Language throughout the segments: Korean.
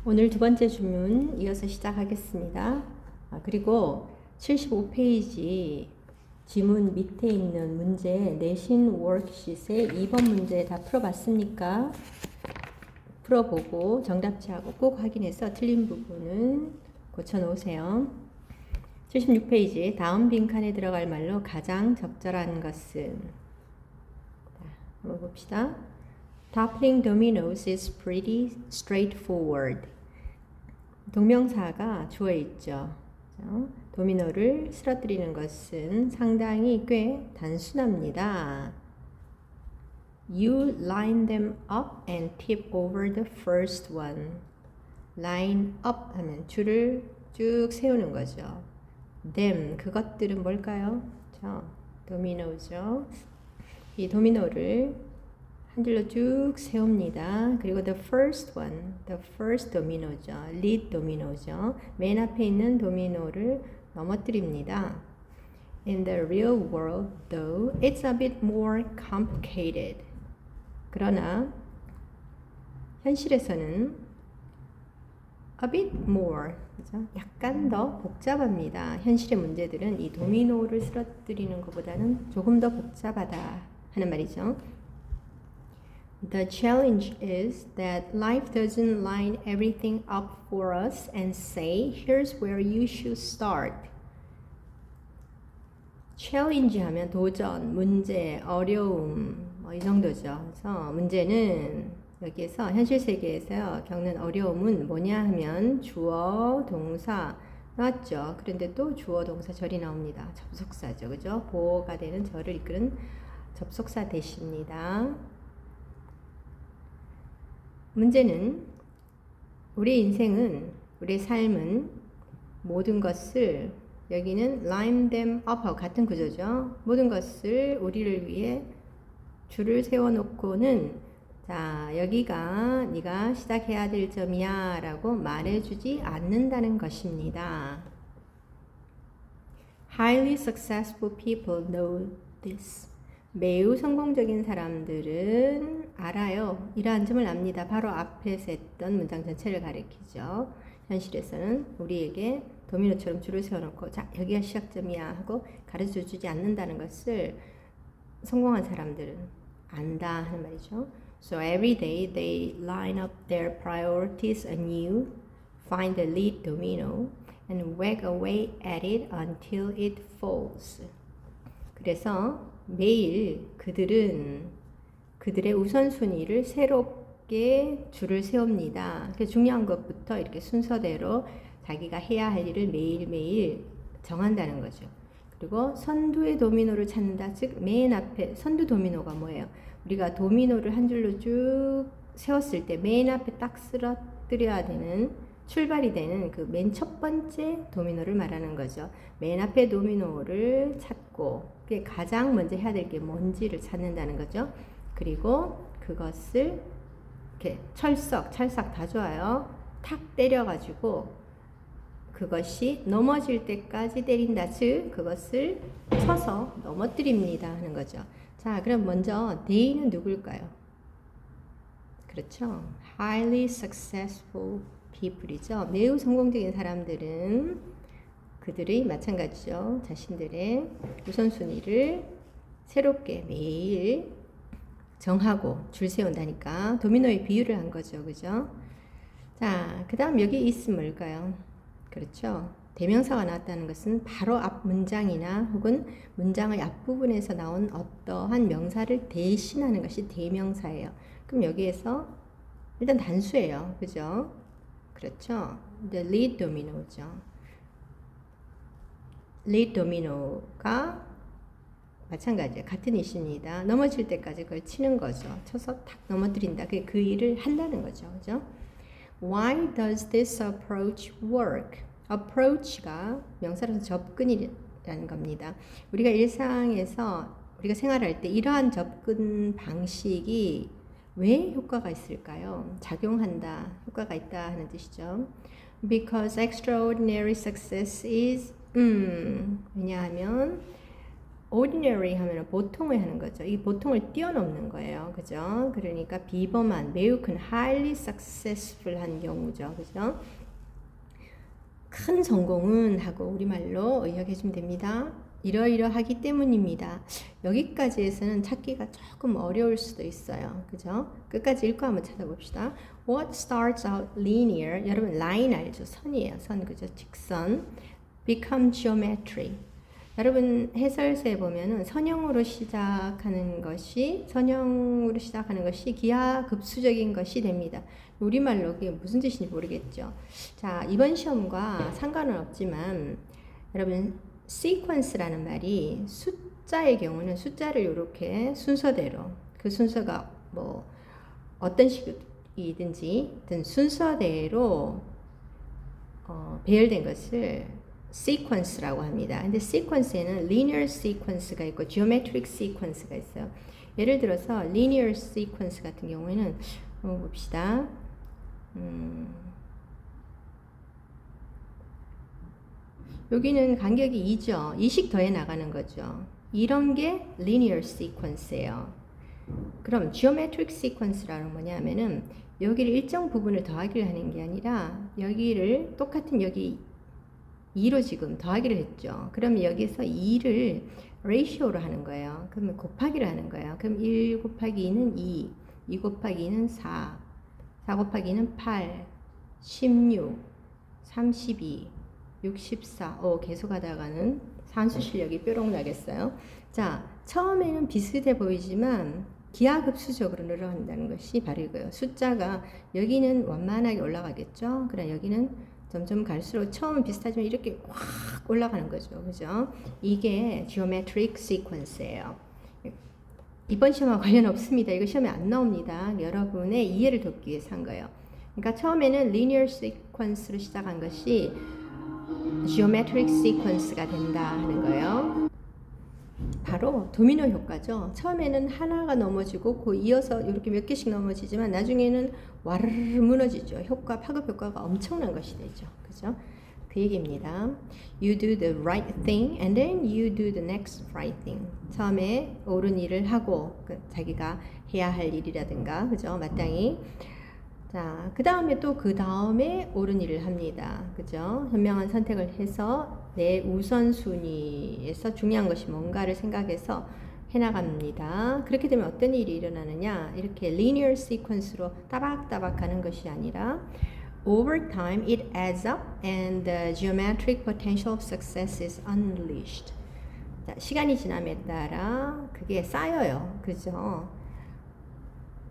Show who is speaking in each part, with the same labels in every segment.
Speaker 1: 오늘 두 번째 주문 이어서 시작하겠습니다. 그리고 75페이지 지문 밑에 있는 문제 내신 워크시트의 2번 문제 다 풀어봤습니까? 풀어보고 정답지하고 꼭 확인해서 틀린 부분은 고쳐놓으세요. 76페이지 다음 빈칸에 들어갈 말로 가장 적절한 것은 한번 봅시다. Toppling dominoes is pretty straightforward. 동명사가 주어 있죠. 도미노를 쓰러뜨리는 것은 상당히 꽤 단순합니다. You line them up and tip over the first one. Line up 하면 줄을 쭉 세우는 거죠. Them, 그것들은 뭘까요? 도미노죠. 이 도미노를 한 줄로 쭉 세웁니다. 그리고 the first domino죠. lead domino죠. 맨 앞에 있는 도미노를 넘어뜨립니다. In the real world, though, it's a bit more complicated. 그러나 현실에서는 a bit more, 그죠? 약간 더 복잡합니다. 현실의 문제들은 이 도미노를 쓰러뜨리는 것보다는 조금 더 복잡하다 하는 말이죠. The challenge is that life doesn't line everything up for us and say, here's where you should start. challenge 하면 도전, 문제, 어려움, 이 정도죠. 그래서 문제는 여기에서 현실 세계에서 겪는 어려움은 뭐냐 하면 주어, 동사 나왔죠. 그런데 또 주어, 동사, 절이 나옵니다. 접속사죠. 그죠? 보어가 되는 절을 이끄는 접속사 대시입니다. 문제는 우리 인생은, 우리 삶은 모든 것을, 여기는 line them up하고 같은 구조죠. 모든 것을 우리를 위해 줄을 세워놓고는 자, 여기가 네가 시작해야 될 점이야 라고 말해주지 않는다는 것입니다. Highly successful people know this. 매우 성공적인 사람들은 알아요. 이러한 점을 압니다. 바로 앞에서 했던 문장 전체를 가리키죠. 현실에서는 우리에게 도미노처럼 줄을 세워놓고 자, 여기가 시작점이야 하고 가르쳐주지 않는다는 것을 성공한 사람들은 안다 하는 말이죠. So every day they line up their priorities anew, find the lead domino, and whack away at it until it falls. 그래서 매일 그들은 그들의 우선순위를 새롭게 줄을 세웁니다. 그래서 중요한 것부터 이렇게 순서대로 자기가 해야 할 일을 매일매일 정한다는 거죠. 그리고 선두의 도미노를 찾는다. 즉 맨 앞에 선두 도미노가 뭐예요? 우리가 도미노를 한 줄로 쭉 세웠을 때 맨 앞에 딱 쓰러뜨려야 되는 출발이 되는 그 맨 첫 번째 도미노를 말하는 거죠. 맨 앞에 도미노를 찾고 그게 가장 먼저 해야 될 게 뭔지를 찾는다는 거죠. 그리고 그것을 이렇게 찰싹 다 좋아요. 탁 때려가지고 그것이 넘어질 때까지 때린다. 즉 그것을 쳐서 넘어뜨립니다 하는 거죠. 자, 그럼 먼저 they는 누굴까요? 그렇죠. Highly successful people이죠. 매우 성공적인 사람들은 그들의 마찬가지죠. 자신들의 우선순위를 새롭게 매일 정하고 줄 세운다니까 도미노의 비유를 한 거죠. 그죠? 자, 그 다음 여기 있으면 뭘까요? 그렇죠. 대명사가 나왔다는 것은 바로 앞 문장이나 혹은 문장의 앞부분에서 나온 어떠한 명사를 대신하는 것이 대명사예요. 그럼 여기에서 일단 단수예요. 그죠? 그렇죠. The lead domino죠. lead domino가 마찬가지예요. 같은 이시입니다. 넘어질 때까지 그걸 치는 거죠. 쳐서 탁 넘어뜨린다. 그 일을 한다는 거죠. 그죠? Why does this approach work? approach가 명사로서 접근이라는 겁니다. 우리가 일상에서 우리가 생활할 때 이러한 접근 방식이 왜 효과가 있을까요? 작용한다, 효과가 있다 하는 뜻이죠. Because extraordinary success is 왜냐하면 ordinary 하면 보통을 하는 거죠. 이 보통을 뛰어넘는 거예요. 그죠? 그러니까 비범한, 매우 큰 highly successful한 경우죠. 그죠? 큰 성공은 하고 우리말로 의역해 주면 됩니다. 이러이러하기 때문입니다. 여기까지 해서는 찾기가 조금 어려울 수도 있어요. 그죠? 끝까지 읽고 한번 찾아봅시다. What starts out linear, 여러분 라인 알죠? 선이에요. 선, 그죠? 직선. Become geometry. 여러분 해설서에 보면은 선형으로 시작하는 것이 기하급수적인 것이 됩니다. 우리말로 그게 무슨 뜻인지 모르겠죠. 자, 이번 시험과 상관은 없지만 여러분 sequence라는 말이 숫자의 경우는 숫자를 이렇게 순서대로 그 순서가 뭐 어떤 식이든지 순서대로 배열된 것을 sequence라고 합니다. 근데 sequence에는 linear sequence가 있고 geometric sequence가 있어요. 예를 들어서 linear sequence 같은 경우에는 한번 봅시다. 여기는 간격이 2죠. 2씩 더해 나가는 거죠. 이런 게 linear sequence예요. 그럼 geometric sequence라는 뭐냐면은 여기를 일정 부분을 더하기를 하는 게 아니라 여기를 똑같은 여기 2로 지금 더하기를 했죠. 그러면 여기서 2를 ratio로 하는 거예요. 그러면 곱하기를 하는 거예요. 그럼 1 곱하기 2는 2, 2 곱하기 2는 4, 4 곱하기 2는 8, 16, 32, 64, 계속 하다가는 산수 실력이 뾰록 나겠어요. 자, 처음에는 비슷해 보이지만 기하급수적으로 늘어난다는 것이 바로 이거예요. 숫자가 여기는 완만하게 올라가겠죠. 그러나 여기는 점점 갈수록 처음은 비슷하지만 이렇게 확 올라가는 거죠. 그죠? 이게 geometric sequence예요. 이번 시험과 관련 없습니다. 이거 시험에 안 나옵니다. 여러분의 이해를 돕기 위해서 한 거예요. 그러니까 처음에는 linear sequence로 시작한 것이 geometric sequence가 된다 하는 거예요. 바로 도미노 효과죠. 처음에는 하나가 넘어지고 그 이어서 이렇게 몇 개씩 넘어지지만 나중에는 와르르 무너지죠. 파급 효과가 엄청난 것이 되죠. 그죠? 그 얘기입니다. You do the right thing and then you do the next right thing. 처음에 옳은 일을 하고 자기가 해야 할 일이라든가 그죠? 마땅히 자, 그 다음에 또 그 다음에 옳은 일을 합니다. 그죠? 현명한 선택을 해서 내 우선순위에서 중요한 것이 뭔가를 생각해서 해나갑니다. 그렇게 되면 어떤 일이 일어나느냐? 이렇게 linear sequence로 따박따박 가는 것이 아니라 over time it adds up and the geometric potential of success is unleashed. 자, 시간이 지남에 따라 그게 쌓여요. 그죠?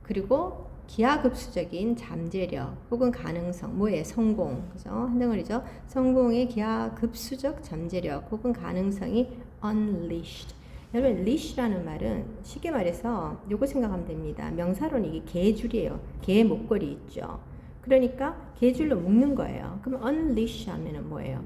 Speaker 1: 그리고 기하급수적인 잠재력 혹은 가능성, 성공, 그죠? 한 덩어리죠. 성공의 기하급수적 잠재력 혹은 가능성이 unleashed. 여러분, leash라는 말은 쉽게 말해서 요거 생각하면 됩니다. 명사로는 이게 개줄이에요. 개 목걸이 있죠. 그러니까 개줄로 묶는 거예요. 그럼 unleash 하면은 뭐예요?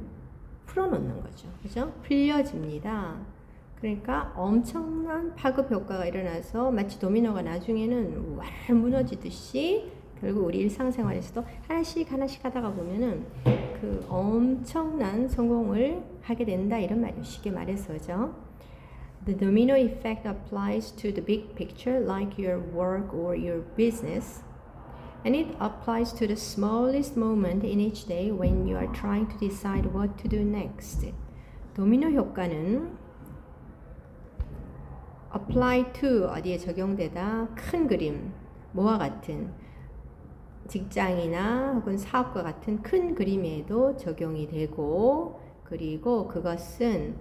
Speaker 1: 풀어놓는 거죠. 그죠? 풀려집니다. 그러니까 엄청난 파급 효과가 일어나서 마치 도미노가 나중에는 왈 무너지듯이 결국 우리 일상생활에서도 하나씩 하다가 보면은 그 엄청난 성공을 하게 된다 이런 말이에요. 쉽게 말해서죠. The domino effect applies to the big picture like your work or your business. And it applies to the smallest moment in each day when you are trying to decide what to do next. 도미노 효과는 apply to 어디에 적용되다 큰 그림 뭐와 같은 직장이나 혹은 사업과 같은 큰 그림에도 적용이 되고 그리고 그것은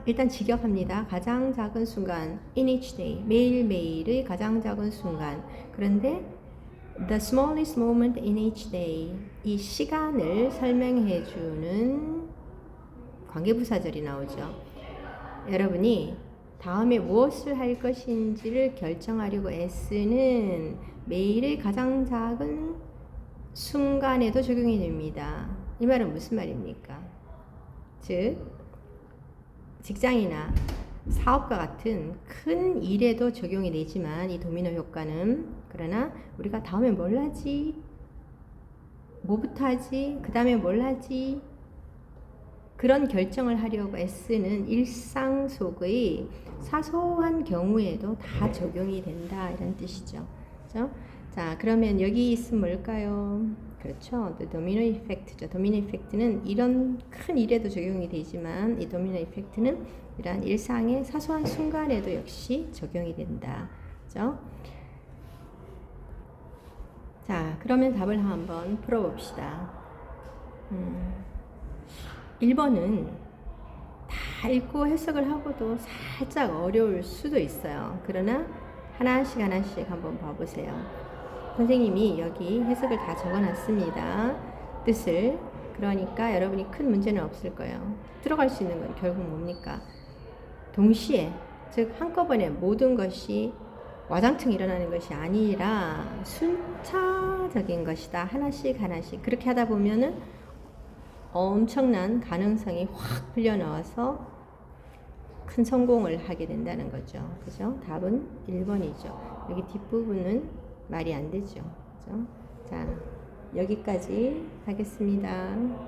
Speaker 1: 일단 직역합니다. 가장 작은 순간 in each day 매일매일의 가장 작은 순간 그런데 the smallest moment in each day 이 시간을 설명해 주는 관계부사절이 나오죠. 여러분이 다음에 무엇을 할 것인지를 결정하려고 애쓰는 매일의 가장 작은 순간에도 적용이 됩니다. 이 말은 무슨 말입니까? 즉 직장이나 사업과 같은 큰 일에도 적용이 되지만 이 도미노 효과는 그러나 우리가 다음에 뭘 하지? 뭐부터 하지? 그 다음에 뭘 하지? 그런 결정을 하려고 애쓰는 일상 속의 사소한 경우에도 다 적용이 된다 이런 뜻이죠. 그렇죠? 자, 그러면 여기 있으면 뭘까요? 그렇죠. The domino effect죠. domino effect는 이런 큰 일에도 적용이 되지만 이 domino effect는 이러한 일상의 사소한 순간에도 역시 적용이 된다. 그렇죠? 자, 그러면 답을 한번 풀어봅시다. 1번은 다 읽고 해석을 하고도 살짝 어려울 수도 있어요. 그러나 하나씩 하나씩 한번 봐보세요. 선생님이 여기 해석을 다 적어놨습니다. 뜻을. 그러니까 여러분이 큰 문제는 없을 거예요. 들어갈 수 있는 건 결국 뭡니까? 동시에, 즉 한꺼번에 모든 것이 와장창 일어나는 것이 아니라 순차적인 것이다. 하나씩 하나씩. 그렇게 하다 보면은 엄청난 가능성이 확 풀려 나와서 큰 성공을 하게 된다는 거죠. 그죠? 답은 1번이죠. 여기 뒷부분은 말이 안 되죠. 그죠? 자, 여기까지 하겠습니다.